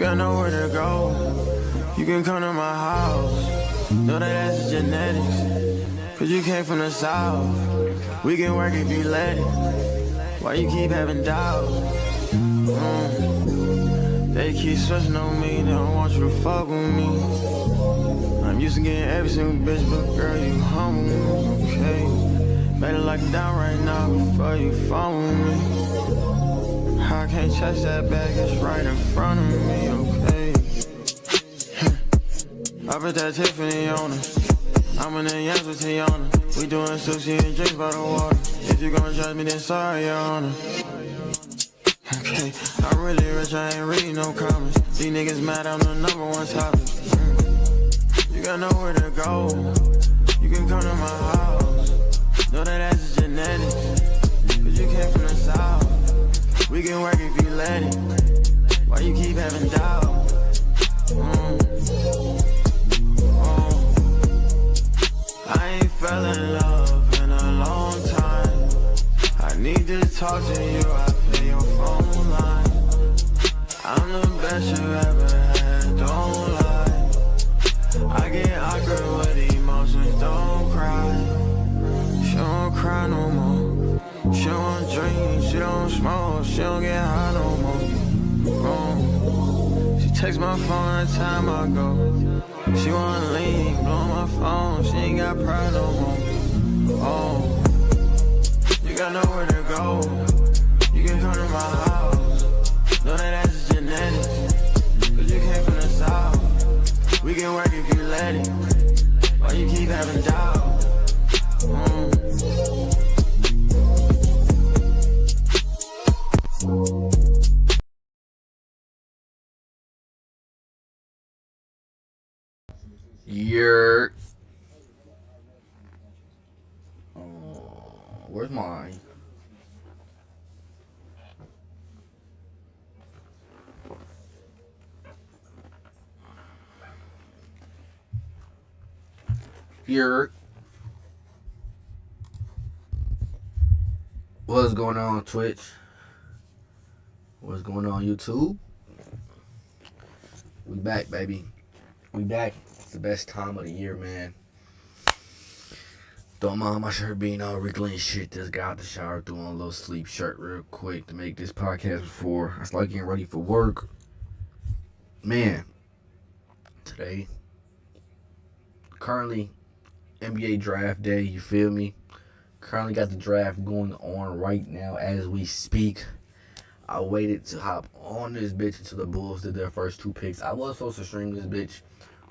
got nowhere to go. You can come to my house. Know that that's genetics. Cause you came from the south. We can work if you let it. Why you keep having doubts? They keep switching on me. They don't want you to fuck with me. I'm used to getting every single bitch, but girl, you humble me, okay? Better lock it down right now before you phone with me. I can't touch that bag, it's right in front of me, okay? I put that Tiffany on her. I'm in the Yams with Tiana. We doing sushi and drinks by the water. If you gon' judge me, then sorry, your honor. Okay, I'm really rich, I ain't reading no comments. These niggas mad, I'm the #1 topic. You got nowhere to go. You can come to my house. Know that that's genetics. Cause you came from the south. We can work if you let it. Why you keep having doubt? I ain't fell in love in a long time. I need to talk to you, I pay your phone line. I'm the best you ever had, don't lie. I get awkward with emotions, don't cry. She don't cry no more. She don't drink, she don't smoke, she don't get high no more. She texts my phone the time I go. She wanna leave, blow my phone, she ain't got pride no more. You got nowhere to go. You can come to my house. Know that that's genetics. Cause you came from the south. We can work if you let it. Why you keep having doubt? Where's mine? What's going on Twitch? What's going on YouTube? We back, baby. We back. It's the best time of the year, man. Don't mind my shirt being all wrinkly and shit. Just got out the shower, threw on a little sleep shirt real quick to make this podcast before I start getting ready for work. Man, today, currently NBA draft day, you feel me? Currently got the draft going on right now as we speak. I waited to hop on this bitch until the Bulls did their first 2 picks. I was supposed to stream this bitch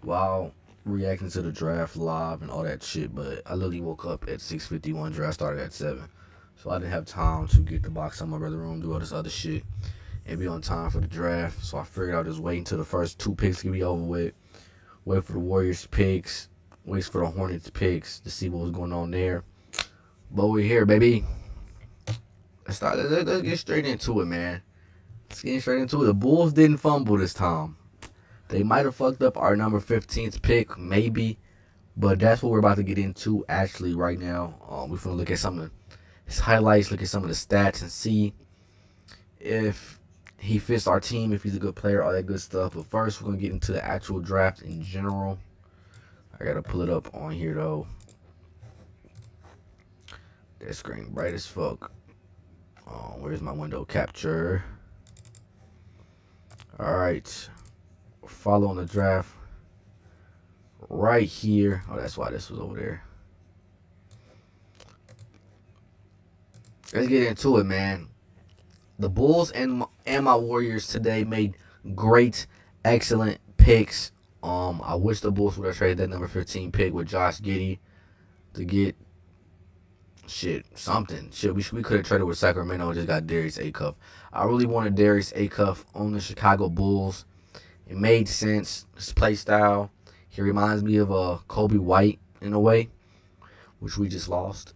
while reacting to the draft live and all that shit, but I literally woke up at 6:51. Draft started at 7, so I didn't have time to get the box out of my brother's room, do all this other shit, and be on time for the draft. So I figured I'll just wait until the first 2 picks can be over with. Wait for the Warriors picks. Wait for the Hornets picks to see what was going on there. But we're here, baby. Let's get straight into it, man. Let's get straight into it. The Bulls didn't fumble this time. They might have fucked up our number 15th pick, maybe. But that's what we're about to get into actually right now. We're going to look at some of his highlights, look at some of the stats, and see if he fits our team, if he's a good player, all that good stuff. But first, we're going to get into the actual draft in general. I got to pull it up on here, though. That screen bright as fuck. Where's my window capture? Alright. Following the draft right here. Oh, that's why this was over there. Let's get into it, man. The Bulls and my Warriors today made great, excellent picks. I wish the Bulls would have traded that number 15 pick with Josh Giddey to get something. We could have traded with Sacramento and just got Darius Acuff. I really wanted Darius Acuff on the Chicago Bulls. It made sense. His play style. He reminds me of Kobe White in a way, which we just lost.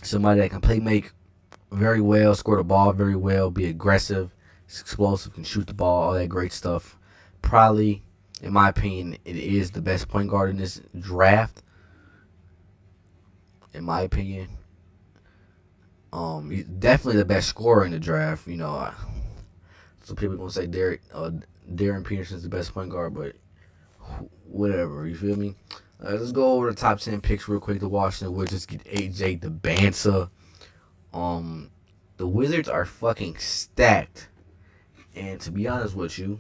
Somebody that can play make very well, score the ball very well, be aggressive, explosive, can shoot the ball, all that great stuff. Probably, in my opinion, it is the best point guard in this draft. In my opinion, he's definitely the best scorer in the draft. You know, So people gonna say Darren Peterson's the best point guard, but whatever. You feel me? Let's go over the top 10 picks real quick. The Washington Wizards get AJ DeBansa. The Wizards are fucking stacked. And to be honest with you,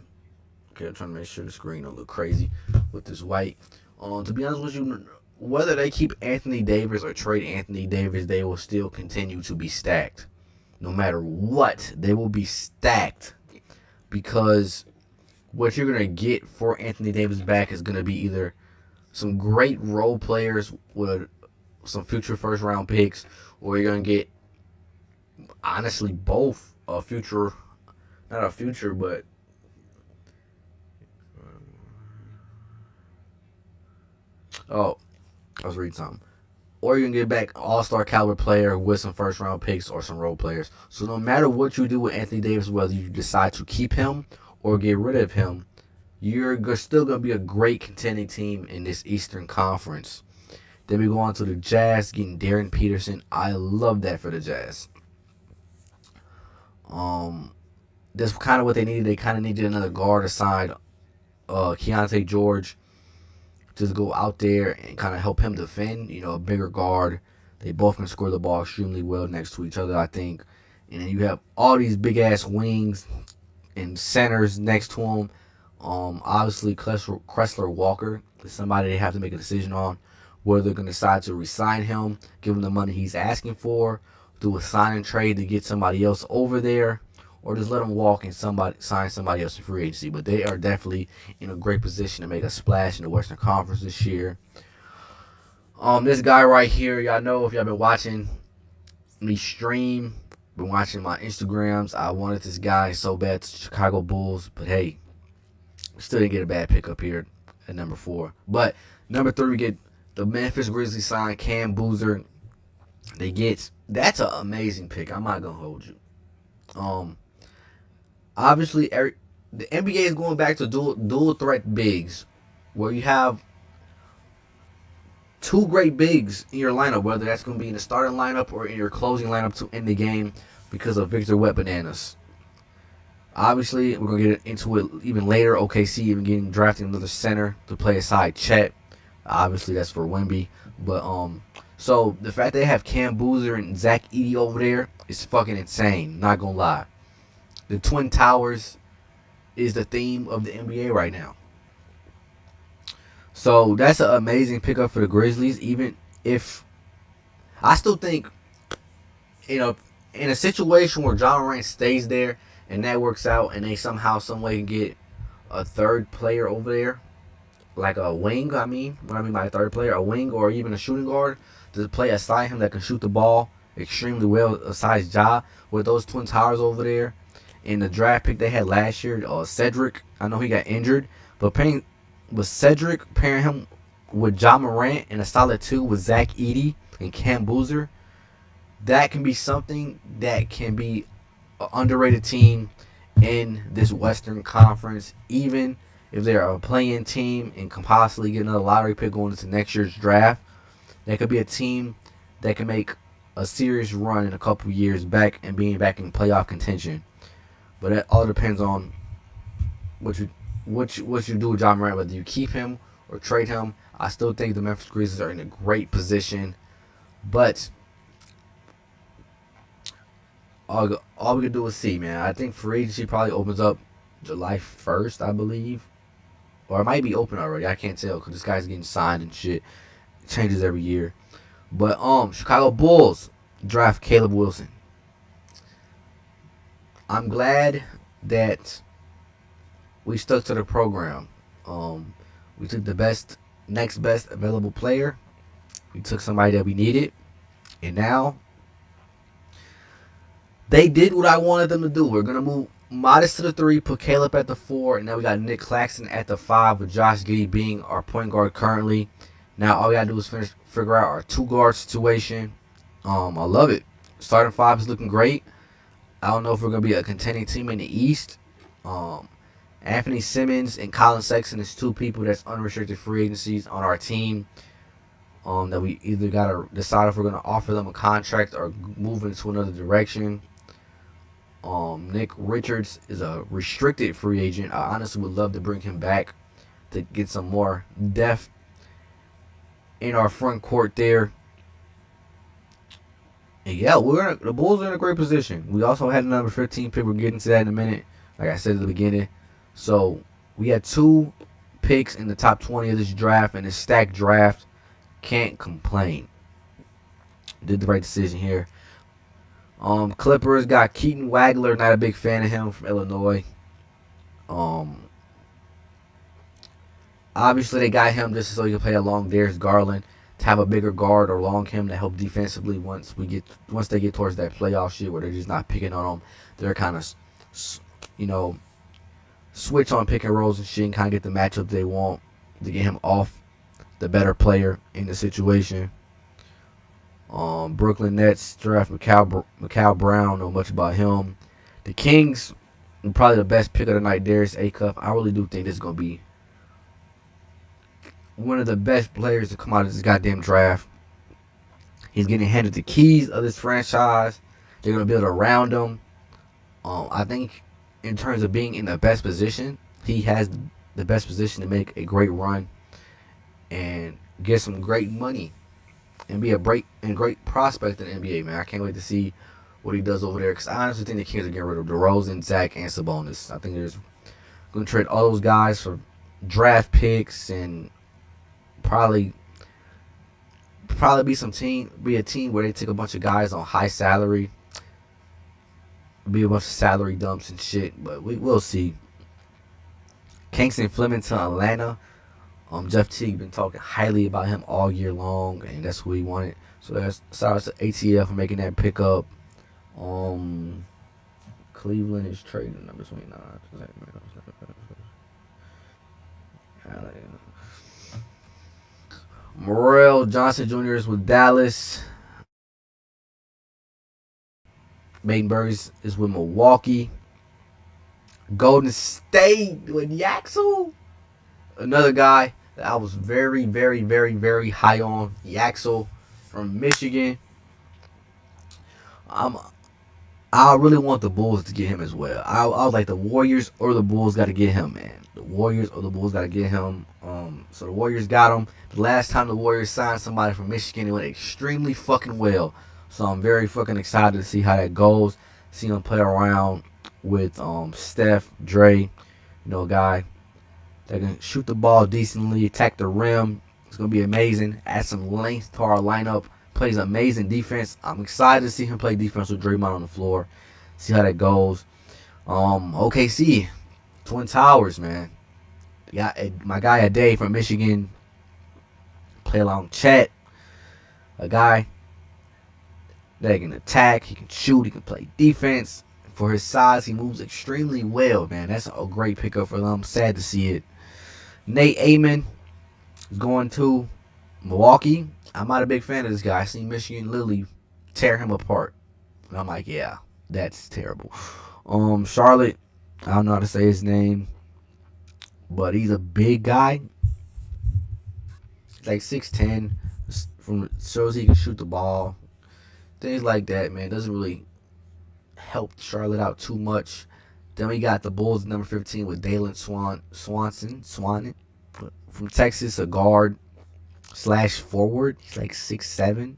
okay, I'm trying to make sure the screen don't look crazy with this white. To be honest with you, whether they keep Anthony Davis or trade Anthony Davis, they will still continue to be stacked. No matter what, they will be stacked. Because what you're going to get for Anthony Davis back is going to be either some great role players with some future first round picks, or you're going to get, honestly, both a future, not a future, but I was reading something. Or you can get back an all-star caliber player with some first-round picks or some role players. So no matter what you do with Anthony Davis, whether you decide to keep him or get rid of him, you're still going to be a great contending team in this Eastern Conference. Then we go on to the Jazz, getting Darren Peterson. I love that for the Jazz. That's kind of what they needed. They kind of needed another guard aside Keontae George. Just go out there and kind of help him defend, a bigger guard. They both can score the ball extremely well next to each other, I think. And then you have all these big-ass wings and centers next to him. Obviously, Cressler Walker is somebody they have to make a decision on, whether they're going to decide to re-sign him, give him the money he's asking for, do a sign and trade to get somebody else over there, or just let him walk and sign somebody else in free agency. But they are definitely in a great position to make a splash in the Western Conference this year. This guy right here, y'all know if y'all been watching me stream, been watching my Instagrams, I wanted this guy so bad to Chicago Bulls, but hey, still didn't get a bad pick up here at number 4. But number 3, we get the Memphis Grizzlies sign Cam Boozer. That's an amazing pick. I'm not gonna hold you. Obviously, the NBA is going back to dual threat bigs, where you have 2 great bigs in your lineup, whether that's going to be in the starting lineup or in your closing lineup to end the game because of Victor Wembanyama. Obviously, we're going to get into it even later. OKC even drafting another center to play aside Chet. Obviously, that's for Wemby. But so the fact they have Cam Boozer and Zach Edey over there is fucking insane. Not gonna lie. The Twin Towers is the theme of the NBA right now. So that's an amazing pickup for the Grizzlies. Even if I still think, in a situation where John Morant stays there and that works out, and they somehow, some way can get a third player over there, like a wing. What I mean by a third player, a wing or even a shooting guard to play aside him that can shoot the ball extremely well, aside Ja, with those Twin Towers over there. In the draft pick they had last year, Cedric, I know he got injured, but Cedric pairing him with Ja Morant and a solid 2 with Zach Edey and Cam Boozer, that can be something that can be an underrated team in this Western Conference, even if they're a play-in team and can possibly get another lottery pick going into next year's draft. That could be a team that can make a serious run in a couple years back and being back in playoff contention. But that all depends on what you do with John Morant, whether you keep him or trade him. I still think the Memphis Grizzlies are in a great position, but all we can do is see, man. I think free agency probably opens up July 1st, I believe, or it might be open already. I can't tell because this guy's getting signed and shit. It changes every year. But Chicago Bulls draft Caleb Wilson. I'm glad that we stuck to the program. We took the next best available player. We took somebody that we needed. And now they did what I wanted them to do. We're going to move Modest to the 3, put Caleb at the 4, and now we got Nick Claxton at the 5 with Josh Giddey being our point guard currently. Now all we got to do is figure out our 2-guard situation. I love it. Starting 5 is looking great. I don't know if we're going to be a contending team in the East. Anthony Simmons and Colin Sexton is 2 people that's unrestricted free agencies on our team. That we either got to decide if we're going to offer them a contract or move into another direction. Nick Richards is a restricted free agent. I honestly would love to bring him back to get some more depth in our front court there. And yeah, the Bulls are in a great position. We also had a number 15 pick. We're getting to that in a minute. Like I said at the beginning. So we had 2 picks in the top 20 of this draft, and a stacked draft. Can't complain. Did the right decision here. Clippers got Keaton Wagler. Not a big fan of him, from Illinois. Obviously they got him just so he can play along Darius Garland, to have a bigger guard along him to help defensively once they get towards that playoff shit where they're just not picking on him. They're kind of, switch on pick and rolls and shit and kind of get the matchup they want to get him off the better player in the situation. Brooklyn Nets draft Macau Brown. Know much about him. The Kings, probably the best pick of the night, Darius Acuff. I really do think this is going to be one of the best players to come out of this goddamn draft. He's getting handed the keys of this franchise. They're going to build around him. I think in terms of being in the best position, he has the best position to make a great run and get some great money and be a great prospect in the NBA, man. I can't wait to see what he does over there, because I honestly think the Kings are getting rid of DeRozan, Zach, and Sabonis. I think they're going to trade all those guys for draft picks and probably be a team where they take a bunch of guys on high salary, be a bunch of salary dumps and shit, but we'll see. Kingston Flemington, Atlanta. Jeff Teague been talking highly about him all year long, and that's who he wanted. So that's shout out to ATL for making that pickup. Cleveland is trading number 29. Morrell Johnson Jr. is with Dallas. Batenberg is with Milwaukee. Golden State with Yaxel. Another guy that I was very, very, very, very high on. Yaxel from Michigan. I really want the Bulls to get him as well. I was like, the Warriors or the Bulls got to get him, man. The Warriors or the Bulls got to get him. So the Warriors got him. The last time the Warriors signed somebody from Michigan, it went extremely fucking well. So I'm very fucking excited to see how that goes. See him play around with Steph, Dre, a guy that can shoot the ball decently, attack the rim. It's going to be amazing. Add some length to our lineup. Plays amazing defense. I'm excited to see him play defense with Draymond on the floor. See how that goes. OKC, Twin Towers, man. My guy Ade from Michigan. Play along Chet. A guy that can attack. He can shoot. He can play defense. For his size, he moves extremely well, man. That's a great pickup for them. I'm sad to see it. Nate Amon is going to Milwaukee. I'm not a big fan of this guy. I seen Michigan Lily tear him apart. And I'm like, yeah, that's terrible. Charlotte, I don't know how to say his name, but he's a big guy. He's like 6'10", shows he can shoot the ball. Things like that, man. Doesn't really help Charlotte out too much. Then we got the Bulls number 15 with Dalen Swanson from Texas, a guard / forward. He's like 6'7".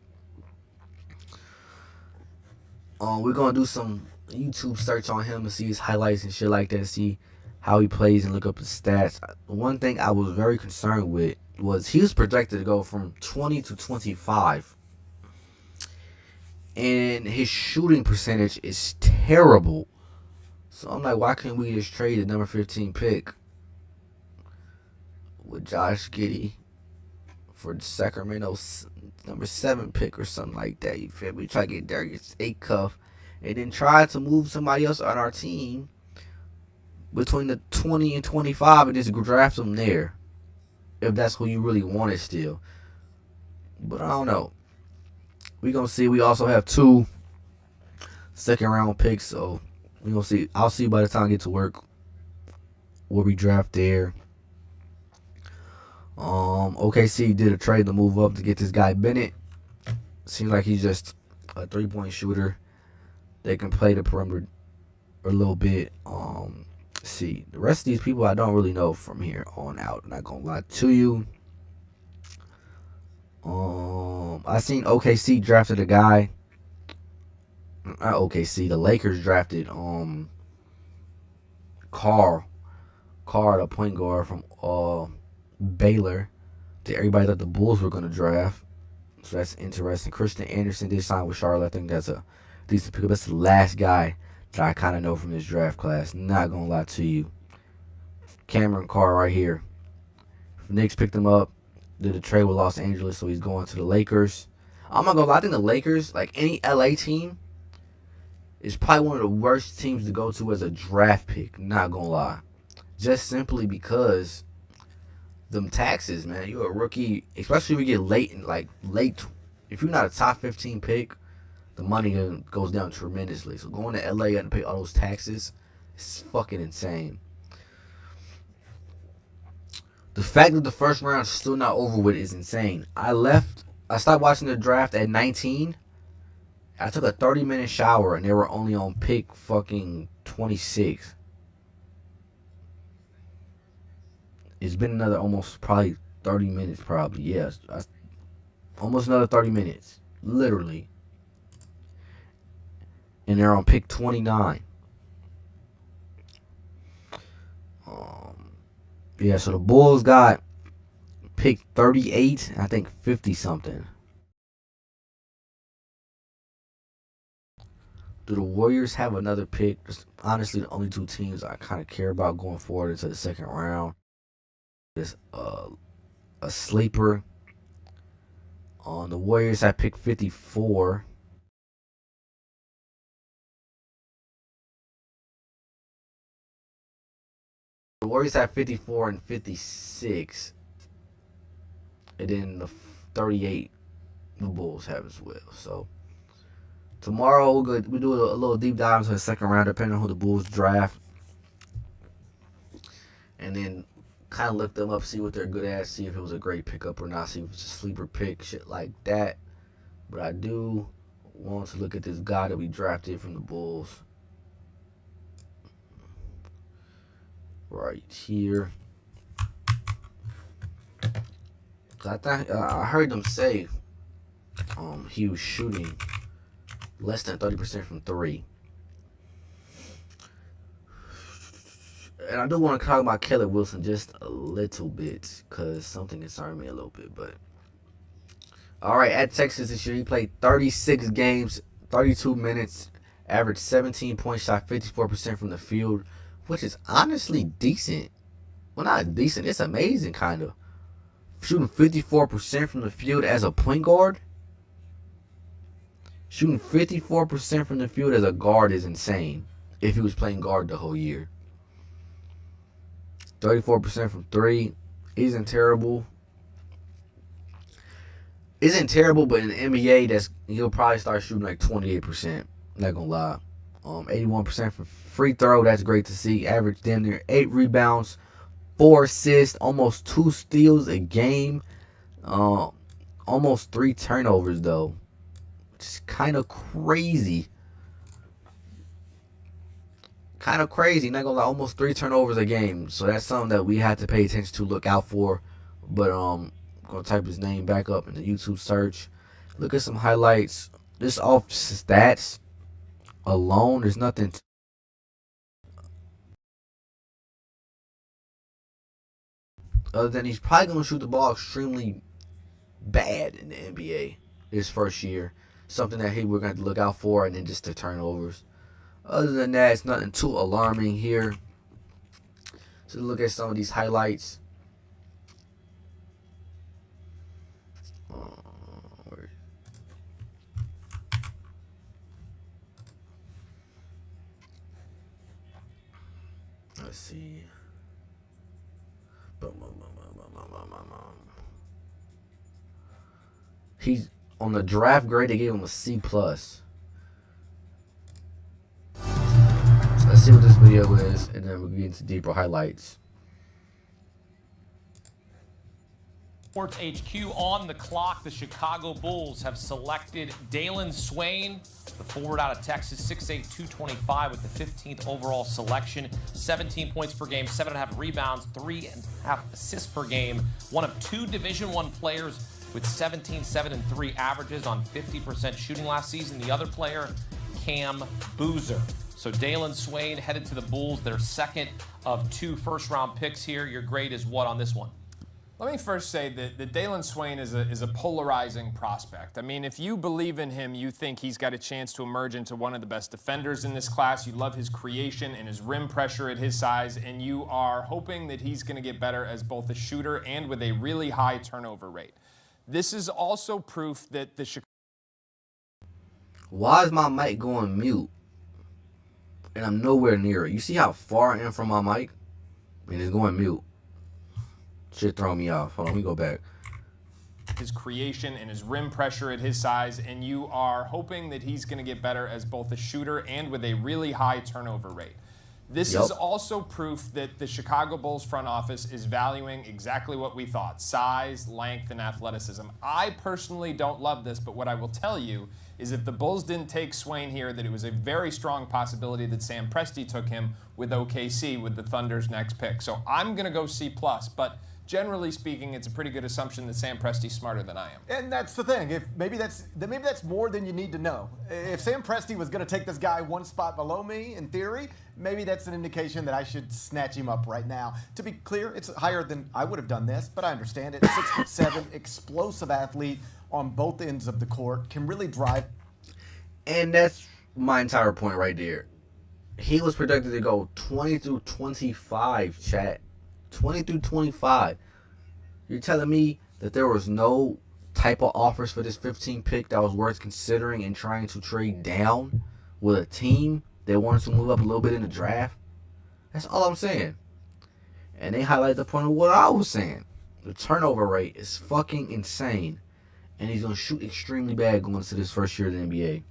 We're gonna do some YouTube search on him and see his highlights and shit like that, see how he plays and look up his stats. One thing I was very concerned with was he was projected to go from 20 to 25. And his shooting percentage is terrible. So I'm like, why can't we just trade the number 15 pick with Josh Giddey for the Sacramento number 7 pick or something like that? You feel me? Try to get Darius Acuff and then try to move somebody else on our team between the 20 and 25 and just draft them there, if that's who you really wanted still. But I don't know. We're going to see. We also have 2 second-round picks, so we're going to see. I'll see by the time I get to work where we draft there. OKC did a trade to move up to get this guy Bennett. Seems like he's just a 3-point shooter. They can play the perimeter a little bit. See, the rest of these people I don't really know from here on out. I'm not gonna lie to you. I seen OKC drafted a guy. Not OKC. The Lakers drafted Carr, the point guard from Baylor. That everybody thought the Bulls were gonna draft. So that's interesting. Christian Anderson did sign with Charlotte. I think that's a decent pickup. That's the last guy that I kind of know from this draft class. Not gonna lie to you. Cameron Carr right here. Knicks picked him up. Did a trade with Los Angeles, so he's going to the Lakers. I'm not gonna lie. I think the Lakers, like any LA team, is probably one of the worst teams to go to as a draft pick. Not gonna lie. Just simply because them taxes, man. You're a rookie, especially if you get late. If you're not a top 15 pick, the money goes down tremendously. So going to LA and pay all those taxes is fucking insane. The fact that the first round is still not over with is insane. I stopped watching the draft at 19. I took a 30-minute shower and they were only on pick fucking 26. It's been another almost probably 30 minutes probably. Yes. Almost another 30 minutes. Literally. And they're on pick 29. Yeah, so the Bulls got pick 38, I think 50 something. Do the Warriors have another pick? That's honestly the only two teams I kind of care about going forward into the second round. Is a sleeper. On the Warriors, I pick 54. The Warriors have 54 and 56. And then the 38 the Bulls have as well. So tomorrow we do a little deep dive into the second round, depending on who the Bulls draft. And then kind of look them up, see what they're good at, see if it was a great pickup or not, see if it's a sleeper pick, shit like that. But I do want to look at this guy that we drafted from the Bulls. Right here. I heard them say he was shooting less than 30% from 3. And I do want to talk about Caleb Wilson just a little bit because something concerned me a little bit. But all right, at Texas this year, he played 36 games, 32 minutes, averaged 17 points, shot 54% from the field, which is honestly decent. Well, not decent, it's amazing, kind of. Shooting 54% from the field as a point guard. Shooting 54% from the field as a guard is insane if he was playing guard the whole year. 34% from 3 isn't terrible. Isn't terrible, but in the NBA, he'll probably start shooting like 28%. Not gonna lie. 81% from free throw. That's great to see. Average damn near 8 rebounds, 4 assists, almost 2 steals a game. Almost 3 turnovers though. It's kind of crazy. Not gonna lie, almost 3 turnovers a game. So that's something that we had to pay attention to, look out for. But I'm gonna type his name back up in the YouTube search. Look at some highlights. Just off stats alone, there's nothing other than he's probably gonna shoot the ball extremely bad in the NBA his first year. Something that we're gonna have to look out for, and then just the turnovers. Other than that, it's nothing too alarming here. So look at some of these highlights. Let's see. He's on the draft grade. They gave him a C+. Let's see what this video is, and then we'll get into deeper highlights. Sports HQ on the clock. The Chicago Bulls have selected Dalen Swain, the forward out of Texas, 6'8", 225 with the 15th overall selection. 17 points per game, 7.5 rebounds, 3.5 assists per game. One of two Division I players with 17, 7, and 3 averages on 50% shooting last season. The other player, Cam Boozer. So Dalen Swain headed to the Bulls, their second of 2 first-round picks here. Your grade is what on this one? Let me first say that Dalen Swain is a polarizing prospect. I mean, if you believe in him, you think he's got a chance to emerge into one of the best defenders in this class. You love his creation and his rim pressure at his size, and you are hoping that he's going to get better as both a shooter and with a really high turnover rate. This is also proof that the Chicago... Why is my mic going mute? And I'm nowhere near it. You see how far I am from my mic? And it's going mute. Shit throwing me off. Hold on, let me go back. His creation and his rim pressure at his size, and you are hoping that he's going to get better as both a shooter and with a really high turnover rate. This is also proof that the Chicago Bulls front office is valuing exactly what we thought: size, length, and athleticism. I personally don't love this, but what I will tell you is if the Bulls didn't take Swain here, that it was a very strong possibility that Sam Presti took him with OKC with the Thunder's next pick. So I'm going to go C+, but generally speaking, it's a pretty good assumption that Sam Presti's smarter than I am. And that's the thing. If maybe that's more than you need to know. If Sam Presti was going to take this guy one spot below me, in theory, maybe that's an indication that I should snatch him up right now. To be clear, it's higher than I would have done this, but I understand it. 6'7", explosive athlete on both ends of the court, can really drive. And that's my entire point right there. He was projected to go 20 through 25, chat. 20 through 25. You're telling me that there was no type of offers for this 15 pick that was worth considering and trying to trade down with a team that wanted to move up a little bit in the draft? That's all I'm saying. And they highlight the point of what I was saying. The turnover rate is fucking insane. And he's going to shoot extremely bad going into this first year of the NBA.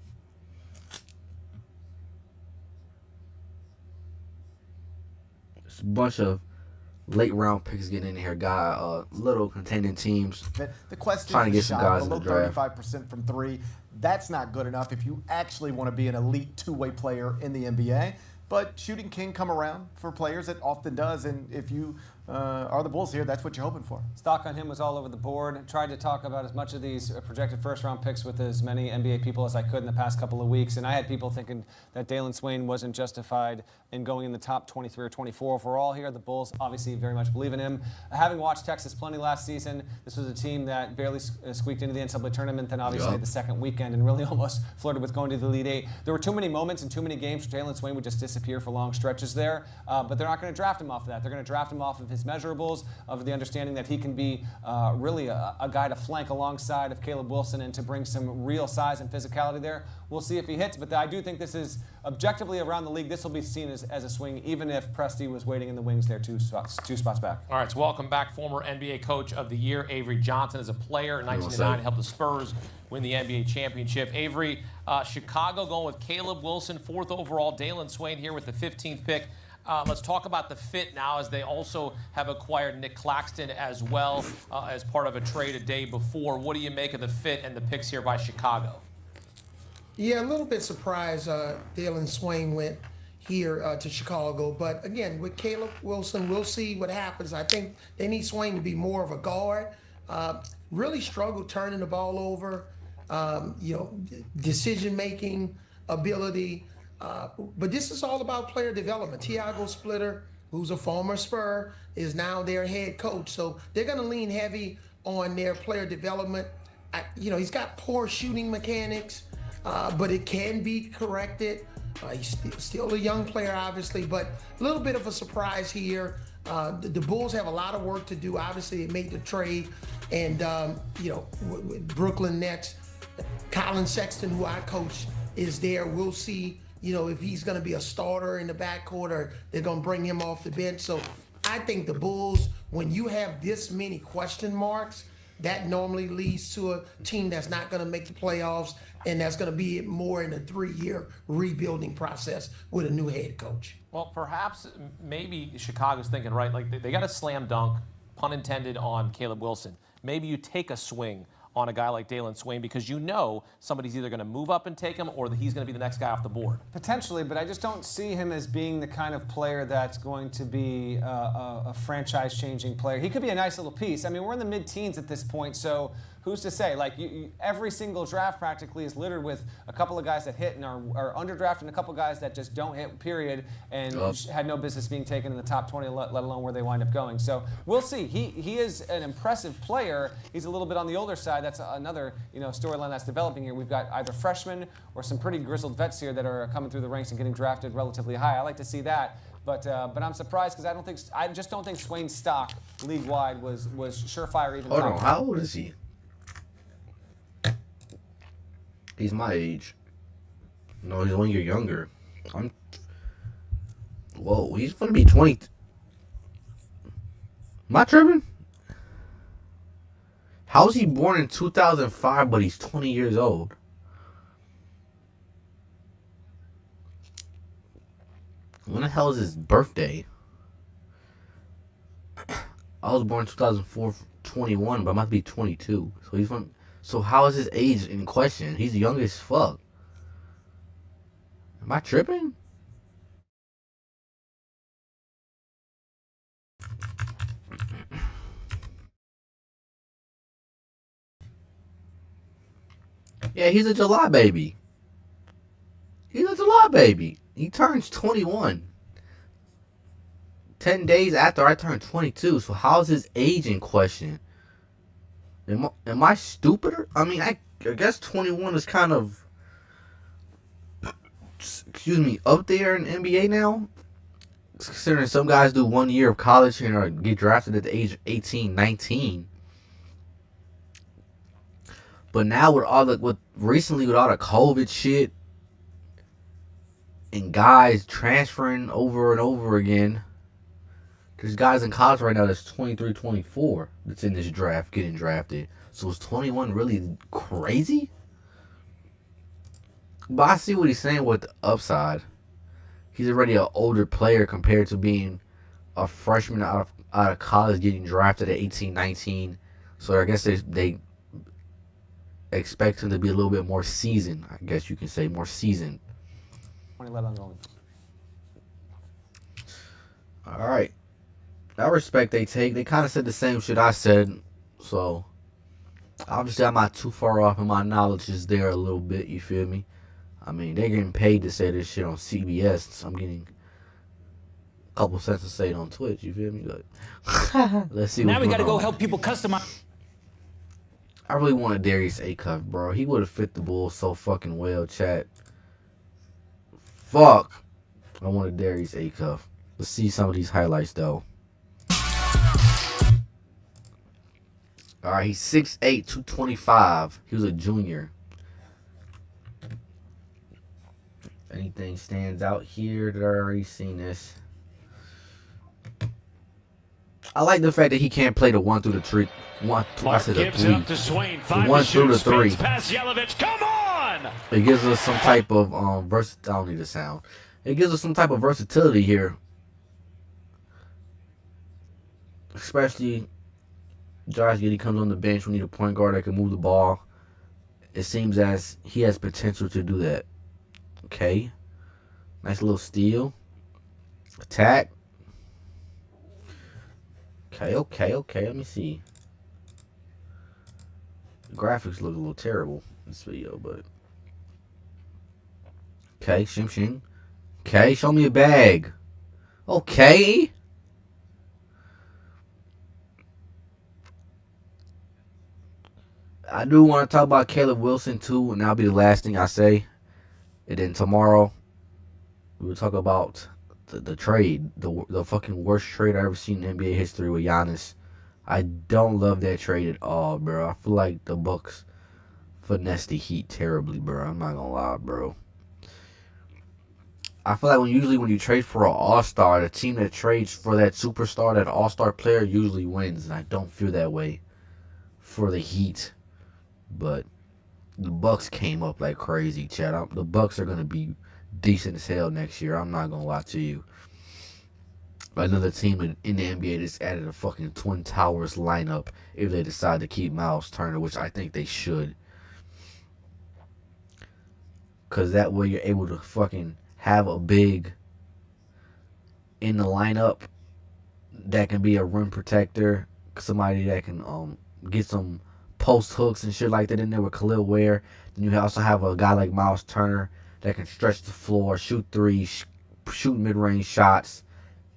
It's a bunch of late round picks getting in here, little contending teams. The question trying to get some guys in the below draft. 35% from 3. That's not good enough if you actually want to be an elite two-way player in the NBA. But shooting can come around for players. It often does. And if you are the Bulls here, that's what you're hoping for. Stock on him was all over the board. Tried to talk about as much of these projected first-round picks with as many NBA people as I could in the past couple of weeks. And I had people thinking that Dalen Swain wasn't justified in going in the top 23 or 24 overall here. The Bulls obviously very much believe in him. Having watched Texas plenty last season, this was a team that barely squeaked into the NCAA tournament, then obviously the second weekend, and really almost flirted with going to the Elite Eight. There were too many moments and too many games where Dalen Swain would just disappear for long stretches there, but they're not going to draft him off of that. They're going to draft him off of his measurables, of the understanding that he can be really a guy to flank alongside of Caleb Wilson and to bring some real size and physicality there. We'll see if he hits, but I do think this is objectively around the league. This will be seen as a swing, even if Presti was waiting in the wings there two spots back. All right, so welcome back, former NBA Coach of the Year, Avery Johnson. As a player in 1999, helped the Spurs win the NBA championship. Avery, Chicago going with Caleb Wilson, 4th overall. Dalen Swain here with the 15th pick. Let's talk about the fit now, as they also have acquired Nick Claxton as well as part of a trade a day before. What do you make of the fit and the picks here by Chicago? Yeah, a little bit surprised Dalen Swain went here to Chicago. But again, with Caleb Wilson, we'll see what happens. I think they need Swain to be more of a guard. Really struggled turning the ball over, decision-making ability. But this is all about player development. Tiago Splitter, who's a former Spur, is now their head coach. So they're going to lean heavy on their player development. He's got poor shooting mechanics, but it can be corrected. He's still a young player, obviously, but a little bit of a surprise here. The Bulls have a lot of work to do. Obviously, they made the trade. And, with Brooklyn Nets, Colin Sexton, who I coach, is there. We'll see, if he's going to be a starter in the backcourt or they're going to bring him off the bench. So I think the Bulls, when you have this many question marks, that normally leads to a team that's not going to make the playoffs, and that's going to be more in a 3-year rebuilding process with a new head coach. Well, perhaps maybe Chicago's thinking, right, like they got a slam dunk, pun intended, on Caleb Wilson. maybe you take a swing on a guy like Dalen Swain because you know somebody's either going to move up and take him or that he's going to be the next guy off the board. Potentially, but I just don't see him as being the kind of player that's going to be a franchise-changing player. He could be a nice little piece. I mean, we're in the mid-teens at this point, so who's to say? Like, every single draft practically is littered with a couple of guys that hit and are underdrafted and a couple of guys that just don't hit, period, and had no business being taken in the top 20, let alone where they wind up going. So we'll see. He is an impressive player. He's a little bit on the older side. That's another storyline that's developing here. We've got either freshmen or some pretty grizzled vets here that are coming through the ranks and getting drafted relatively high. I like to see that. But I'm surprised because I just don't think Swain's stock league-wide was surefire even. Hold on, how old is he? He's my age. No, he's 1 year younger. Whoa, he's gonna be 20. Am I tripping? How is he born in 2005 but he's 20 years old? When the hell is his birthday? I was born in 2004, 21, but I'm about to be 22. So he's from. So how is his age in question? He's young as fuck. Am I tripping? Yeah, he's a July baby. He's a July baby. He turns 21. 10 days after I turned 22. So how is his age in question? Am I stupider? I mean, I guess 21 is kind of, excuse me, up there in the NBA now. Considering some guys do 1 year of college and or get drafted at the age of 18, 19. But now with all the recently with all the COVID shit and guys transferring over and over again. There's guys in college right now that's 23, 24 that's in this draft getting drafted. So is 21 really crazy? But I see what he's saying with the upside. He's already an older player compared to being a freshman out of college getting drafted at 18, 19. So I guess they expect him to be a little bit more seasoned. I guess you can say more seasoned. 2011 only. All right. I respect they take. They kind of said the same shit I said. So, obviously, I'm not too far off and my knowledge is there a little bit. You feel me? I mean, they're getting paid to say this shit on CBS. So I'm getting a couple cents to say it on Twitch. You feel me? But let's see now we got to go help people customize. I really wanted Darius Acuff, bro. He would have fit the Bulls so fucking well, chat. Fuck. I wanted Darius Acuff. Let's see some of these highlights, though. Alright, he's 6'8", 225. He was a junior. Anything stands out here that I already seen this? I like the fact that he can't play the 1 through the 3. I said the 3. The 1 through the 3. Come on! It gives us some type of versatility. I don't need the sound. It gives us some type of versatility here. Especially Josh Giddey comes on the bench. We need a point guard that can move the ball. It seems as he has potential to do that. Okay. Nice little steal. Attack. Okay. Let me see. The graphics look a little terrible in this video, but. Okay, shim. Okay, show me a bag. Okay. I do want to talk about Caleb Wilson too, and that'll be the last thing I say. And then tomorrow, we'll talk about the trade, the fucking worst trade I ever seen in NBA history with Giannis. I don't love that trade at all, bro. I feel like the Bucks finessed the Heat terribly, bro. I'm not gonna lie, bro. I feel like when you trade for an all-star, the team that trades for that superstar, that all-star player, usually wins. And I don't feel that way for the Heat. But the Bucks came up like crazy, Chad. The Bucks are going to be decent as hell next year. I'm not going to lie to you. another team in the NBA that's added a fucking Twin Towers lineup if they decide to keep Miles Turner, which I think they should. Because that way you're able to fucking have a big in the lineup that can be a rim protector, somebody that can get some post hooks and shit like that in there with Khalil Ware. Then you also have a guy like Miles Turner that can stretch the floor, shoot threes, shoot mid-range shots,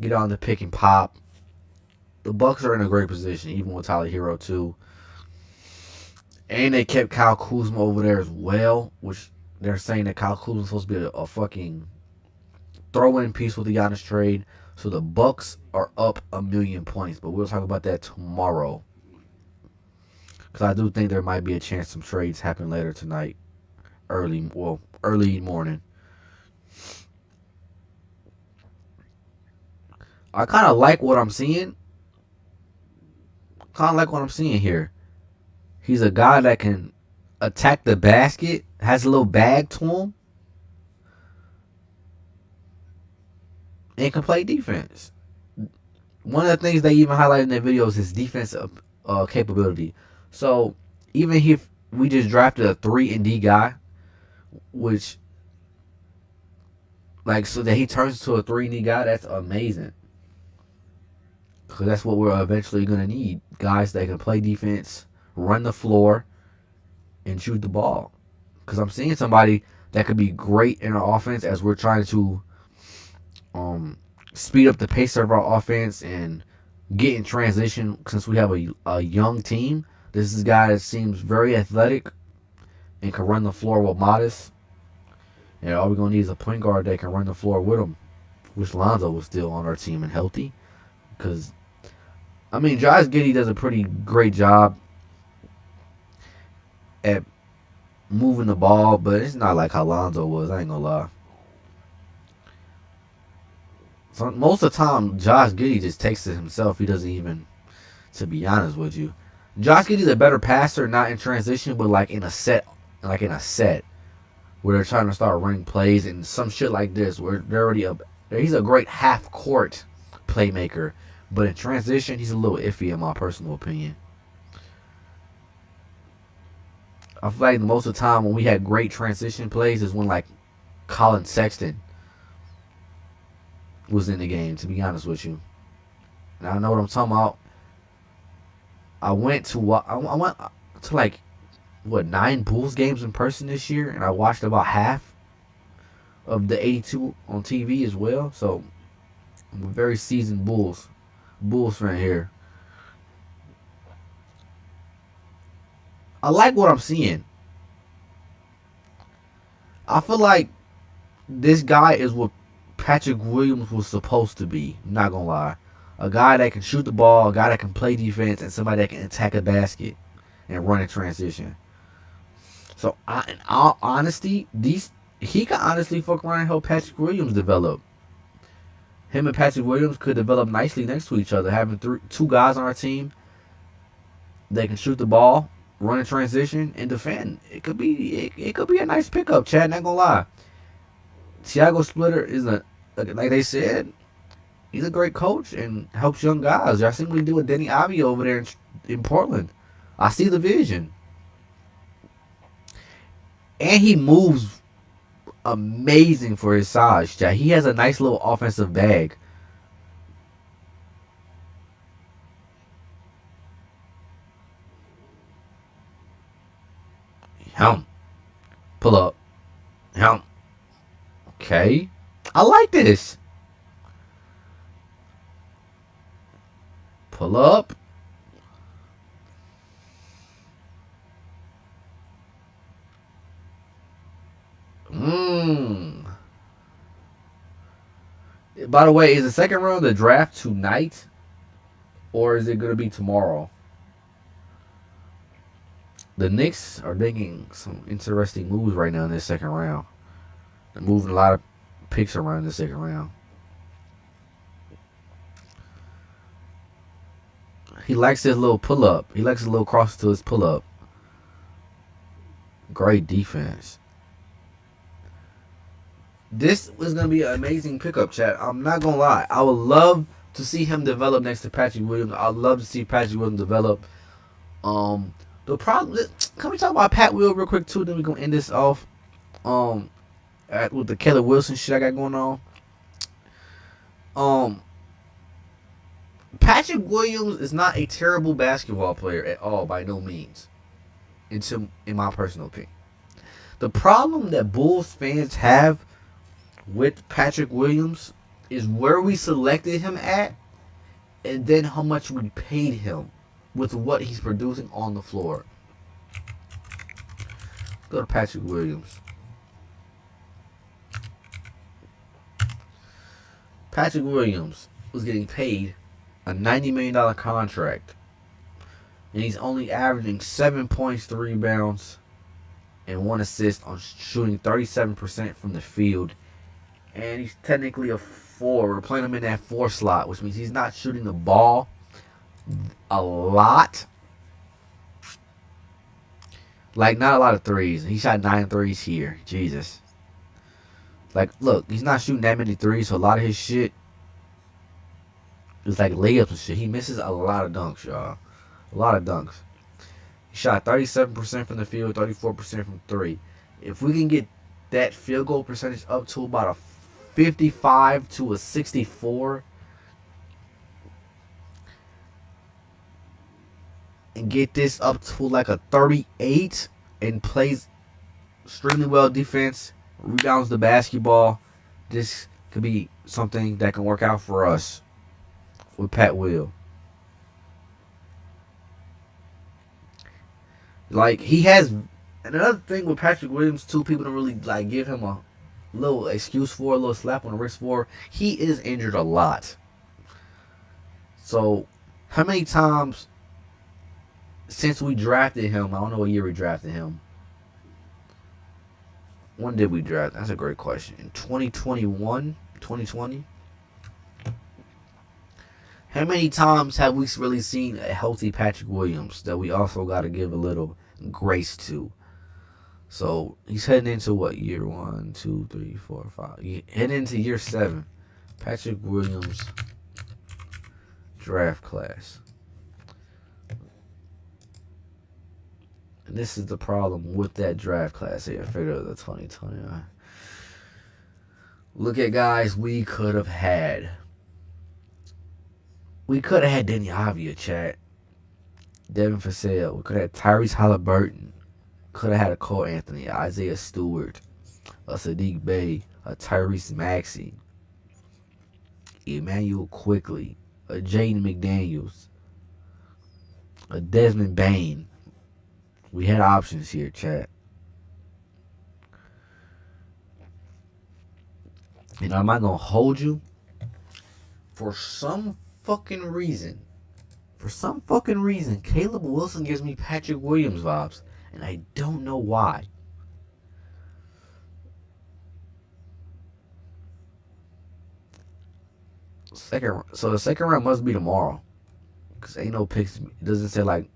get on the pick and pop. The Bucks are in a great position, even with Tyler Hero too. And they kept Kyle Kuzma over there as well, which they're saying that Kyle Kuzma is supposed to be a fucking throw-in piece with the Giannis trade. So the Bucks are up 1,000,000 points, but we'll talk about that tomorrow. Because I do think there might be a chance some trades happen later tonight, early morning. I kind of like what I'm seeing. Here. He's a guy that can attack the basket, has a little bag to him, and can play defense. One of the things they even highlight in their videos is his defensive capability. So even if we just drafted a 3-and-D guy, which so that he turns into a 3-and-D guy, that's amazing. Because that's what we're eventually going to need. Guys that can play defense, run the floor, and shoot the ball. Because I'm seeing somebody that could be great in our offense as we're trying to speed up the pace of our offense and get in transition since we have a young team. This is a guy that seems very athletic and can run the floor with modest. And all we're going to need is a point guard that can run the floor with him. Wish Lonzo was still on our team and healthy. Because, Josh Giddey does a pretty great job at moving the ball, but it's not like how Lonzo was. I ain't going to lie. So most of the time, Josh Giddey just takes it himself. He doesn't even, to be honest with you. Josh Giddey's a better passer, not in transition, but in a set, where they're trying to start running plays and some shit like this, where they're already he's a great half-court playmaker, but in transition, he's a little iffy in my personal opinion. I feel like most of the time when we had great transition plays is when Colin Sexton was in the game, to be honest with you. And I know what I'm talking about. I went to 9 Bulls games in person this year, and I watched about half of the 82 on TV as well. So I'm a very seasoned Bulls fan here. I like what I'm seeing. I feel like this guy is what Patrick Williams was supposed to be. I'm not gonna lie. A guy that can shoot the ball, a guy that can play defense, and somebody that can attack a basket and run in transition. So, in all honesty, he can honestly fuck around and help Patrick Williams develop. Him and Patrick Williams could develop nicely next to each other, having two guys on our team that can shoot the ball, run in transition, and defend. It could be a nice pickup, Chad. Not gonna lie. Tiago Splitter is like they said, he's a great coach and helps young guys. Y'all seen what he do with Denny Avdia over there in Portland. I see the vision. And he moves amazing for his size, Chad. He has a nice little offensive bag. Pull up. Okay. I like this. Pull up. By the way, is the second round of the draft tonight? Or is it going to be tomorrow? The Knicks are making some interesting moves right now in this second round. They're moving a lot of picks around in the second round. He likes his little pull-up. He likes his little cross to his pull-up. Great defense. This was going to be an amazing pickup, chat. I'm not going to lie. I would love to see him develop next to Patrick Williams. I'd love to see Patrick Williams develop. The problem. Can we talk about Pat Will real quick too? Then we're gonna end this off. With the Caleb Wilson shit I got going on. Patrick Williams is not a terrible basketball player at all, by no means. In my personal opinion. The problem that Bulls fans have with Patrick Williams is where we selected him at, and then how much we paid him with what he's producing on the floor. Go to Patrick Williams. Patrick Williams was getting paid a $90 million contract, and he's only averaging 7 points, 3 rebounds, and 1 assist on shooting 37% from the field. And he's technically a 4. We're playing him in that 4 slot, which means he's not shooting the ball a lot. Like, not a lot of threes. He shot 9 threes here. Jesus. Like, look, he's not shooting that many threes, so a lot of his shit is like layups and shit. He misses a lot of dunks, y'all. A lot of dunks. He shot 37% from the field, 34% from 3. If we can get that field goal percentage up to about a 55 to a 64, and get this up to like a 38, and plays extremely well defense, rebounds the basketball, this could be something that can work out for us with Pat Will. Like, he has, and another thing with Patrick Williams too, people don't really like give him a little excuse for, a little slap on the wrist for. He is injured a lot. So, how many times since we drafted him, I don't know what year we drafted him. When did we draft? That's a great question. In 2021? 2020? How many times have we really seen a healthy Patrick Williams that we also got to give a little grace to? So he's heading into what, year 1, 2, 3, 4, 5. Heading into year 7. Patrick Williams draft class. And this is the problem with that draft class here. Figure the 2020. Look at guys we could have had. We could have had Denny Avia, chat. Devin Vassell. We could have had Tyrese Halliburton. Could have had a Cole Anthony, Isaiah Stewart, a Sadiq Bey, a Tyrese Maxey, Emmanuel Quickly, a Jaden McDaniels, a Desmond Bain. We had options here, chat. And I'm not going to hold you. For some fucking reason, Caleb Wilson gives me Patrick Williams vibes. And I don't know why. So the second round must be tomorrow. Because ain't no picks. It doesn't say like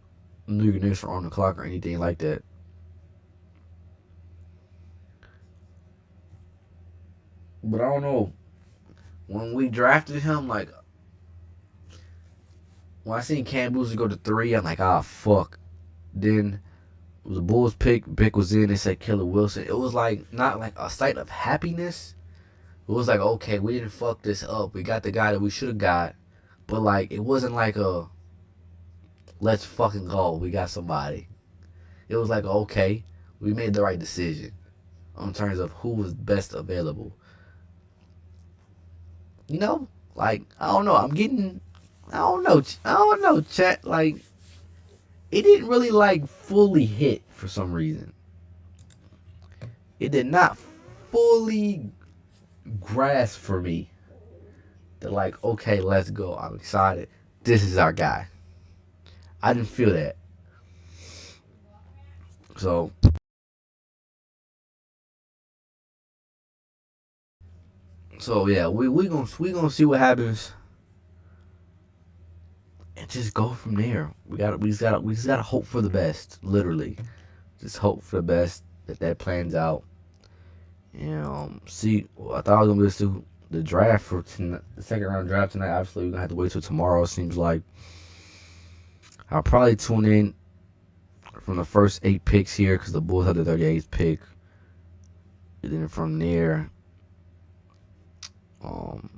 New York Knicks are on the clock or anything like that. But I don't know. When we drafted him, like, when I seen Cam Boozer go to 3, I'm like, fuck. Then it was a Bulls pick. Bick was in. They said Caleb Wilson. It was like not like a sight of happiness. It was like, okay, we didn't fuck this up. We got the guy that we should have got. But like, it wasn't like a let's fucking go. We got somebody. It was like, okay, we made the right decision in terms of who was best available. You know, like, I don't know. I don't know, chat. Like, it didn't really like fully hit for some reason. It did not fully grasp for me that like, okay, let's go. I'm excited. This is our guy. I didn't feel that. So yeah, we gonna see what happens. And just go from there. We just gotta hope for the best. Literally, just hope for the best that plans out. And see, I thought I was gonna be able to the draft for the second round draft tonight, obviously we're gonna have to wait till tomorrow. It seems like I'll probably tune in from the first 8 picks here because the Bulls have the 38th pick, and then from there, I'm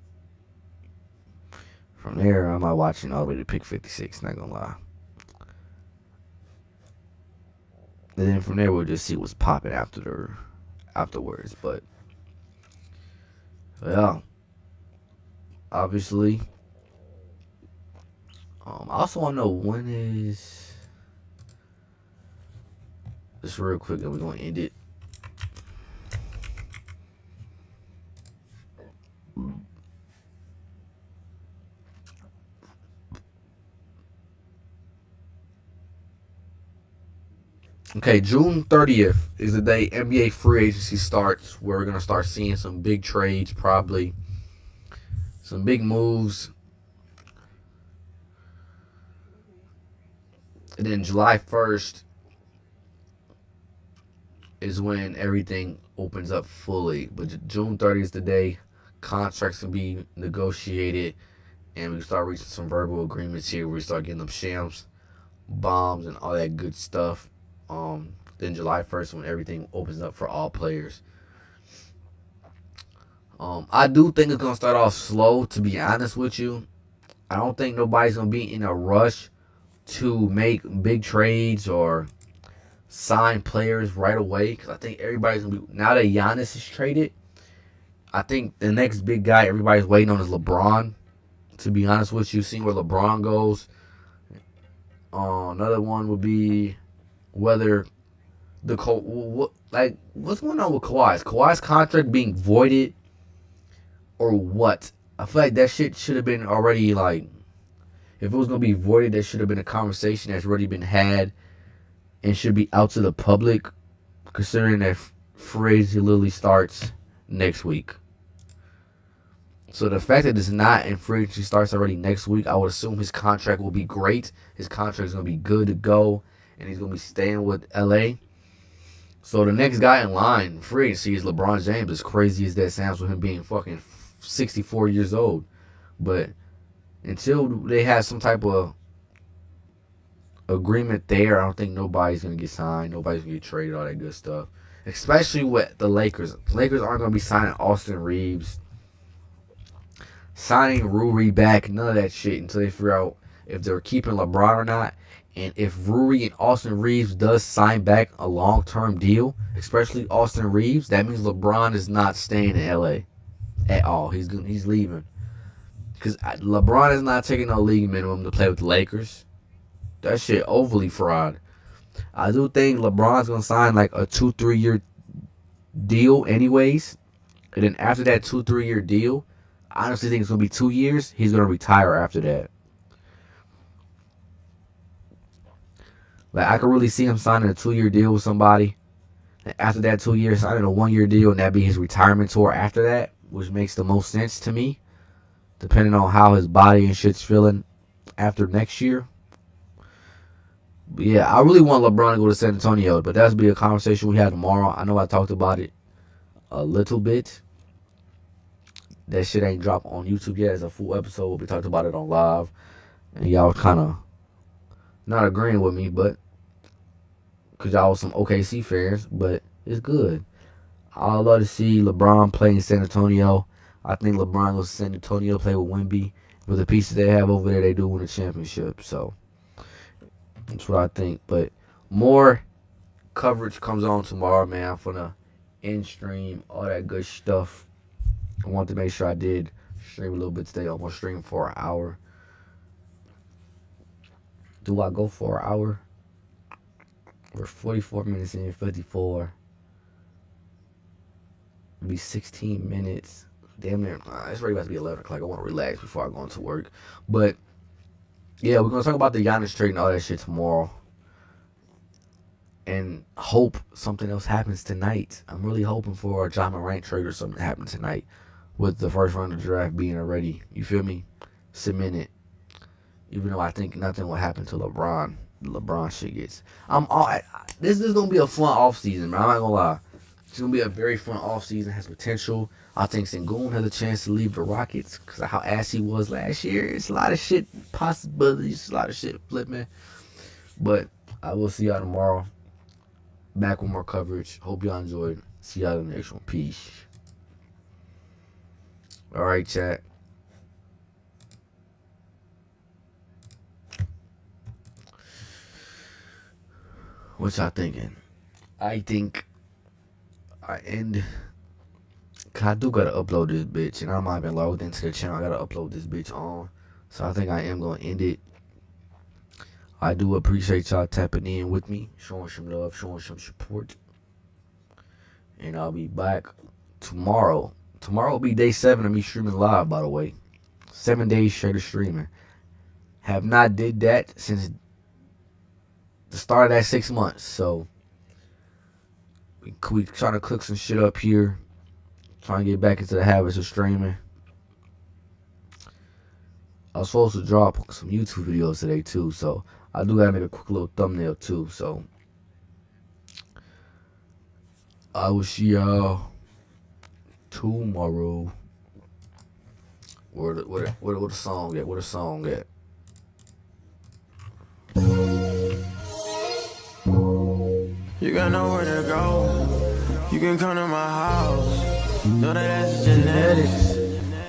not watching all the way to pick 56. Not gonna lie. And then from there, we'll just see what's popping afterwards. But yeah, obviously. I also want to know when is. Just real quick, and we're gonna end it. Okay, June 30th is the day NBA free agency starts, where we're going to start seeing some big trades, probably. Some big moves. And then July 1st is when everything opens up fully. But June 30th is the day contracts can be negotiated, and we start reaching some verbal agreements here where we start getting them shams, bombs, and all that good stuff. Then July 1st when everything opens up for all players. I do think it's going to start off slow, to be honest with you. I don't think nobody's going to be in a rush to make big trades or sign players right away, because I think everybody's going to be, now that Giannis is traded, I think the next big guy everybody's waiting on is LeBron, to be honest with you, seeing where LeBron goes. Another one would be whether what's going on with Kawhi? Is Kawhi's contract being voided or what? I feel like that shit should have been already, like, if it was going to be voided, there should have been a conversation that's already been had and should be out to the public, considering that free agency literally starts next week. So the fact that it's not and free agency starts already next week, I would assume his contract will be great. His contract is going to be good to go, and he's going to be staying with LA. So the next guy in line, free agency, is LeBron James, as crazy as that sounds with him being fucking 64 years old. But until they have some type of agreement there, I don't think nobody's going to get signed. Nobody's going to get traded, all that good stuff. Especially with the Lakers. The Lakers aren't going to be signing Austin Reeves, signing Rui back, none of that shit until they figure out if they're keeping LeBron or not. And if Rui and Austin Reeves does sign back a long-term deal, especially Austin Reeves, that means LeBron is not staying in LA at all. He's leaving. Because LeBron is not taking no league minimum to play with the Lakers. That shit overly fraud. I do think LeBron's going to sign like a 2-3 year deal anyways. And then after that 2-3 year deal, I honestly think it's going to be 2 years. He's going to retire after that. Like, I could really see him signing a 2-year deal with somebody. And after that 2 years, signing a 1-year deal, and that be his retirement tour after that, which makes the most sense to me, depending on how his body and shit's feeling after next year. But yeah, I really want LeBron to go to San Antonio, but that'll be a conversation we have tomorrow. I know I talked about it a little bit. That shit ain't dropped on YouTube yet as a full episode. We talked about it on live, and y'all was kind of not agreeing with me, but because y'all was some OKC fans, but it's good. I'd love to see LeBron play in San Antonio. I think LeBron goes to San Antonio, play with Wemby. With the pieces they have over there, they do win a championship. So that's what I think. But more coverage comes on tomorrow, man. I'm gonna end stream, all that good stuff. I want to make sure I did stream a little bit today. I'm gonna stream for an hour. Do I go for an hour? We're 44 minutes in, 54. It'll be 16 minutes. Damn near. It's already about to be 11 o'clock. I want to relax before I go into work. But, yeah, we're going to talk about the Giannis trade and all that shit tomorrow. And hope something else happens tonight. I'm really hoping for a Ja Morant trade or something to happen tonight with the first round of the draft being already, you feel me, cemented. Even though I think nothing will happen to LeBron. LeBron shit gets. This is going to be a fun offseason, man. I'm not going to lie. It's going to be a very fun offseason. Has potential. I think Sengun has a chance to leave the Rockets because of how ass he was last year. It's a lot of shit possibilities, a lot of shit flipping. But I will see y'all tomorrow. Back with more coverage. Hope y'all enjoyed. See y'all in the next one. Peace. All right, chat. What y'all thinking? I think I end. Cause I do gotta upload this bitch, and I'm not even logged into the channel. I gotta upload this bitch on, so I think I am gonna end it. I do appreciate y'all tapping in with me, showing some love, showing some support, and I'll be back tomorrow. Tomorrow will be day 7 of me streaming live. By the way, 7 days straight of streaming. Have not did that since the start of that 6 months, so we trying to cook some shit up here. Trying to get back into the habits of streaming. I was supposed to drop some YouTube videos today too, so I do gotta make a quick little thumbnail too. So I will see y'all tomorrow. Where the song at? Where the song at? You got nowhere to go. You can come to my house. Know that that's genetics.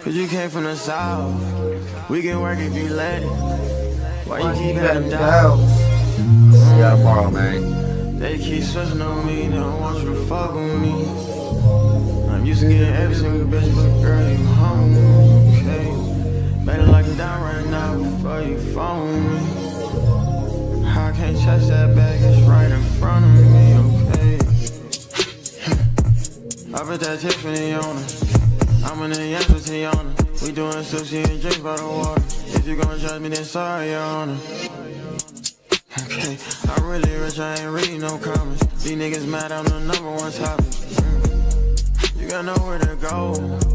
Cause you came from the south. We can work if you let it. Why you keep having doubts? See y'all tomorrow, man. They keep switching on me. They don't want you to fuck with me. I'm used to getting every single bitch, but girl, you home. Okay. Better lock it down right now before you phone me. I can't touch that bag, it's right in front of me, okay? I put that Tiffany on her. I'm in the Yanks with Tiana. We doing sushi and drinks by the water. If you gonna judge me, then sorry, Your Honor. Okay, I really rich, I ain't reading no comments. These niggas mad, I'm the #1 topic. You got nowhere to go.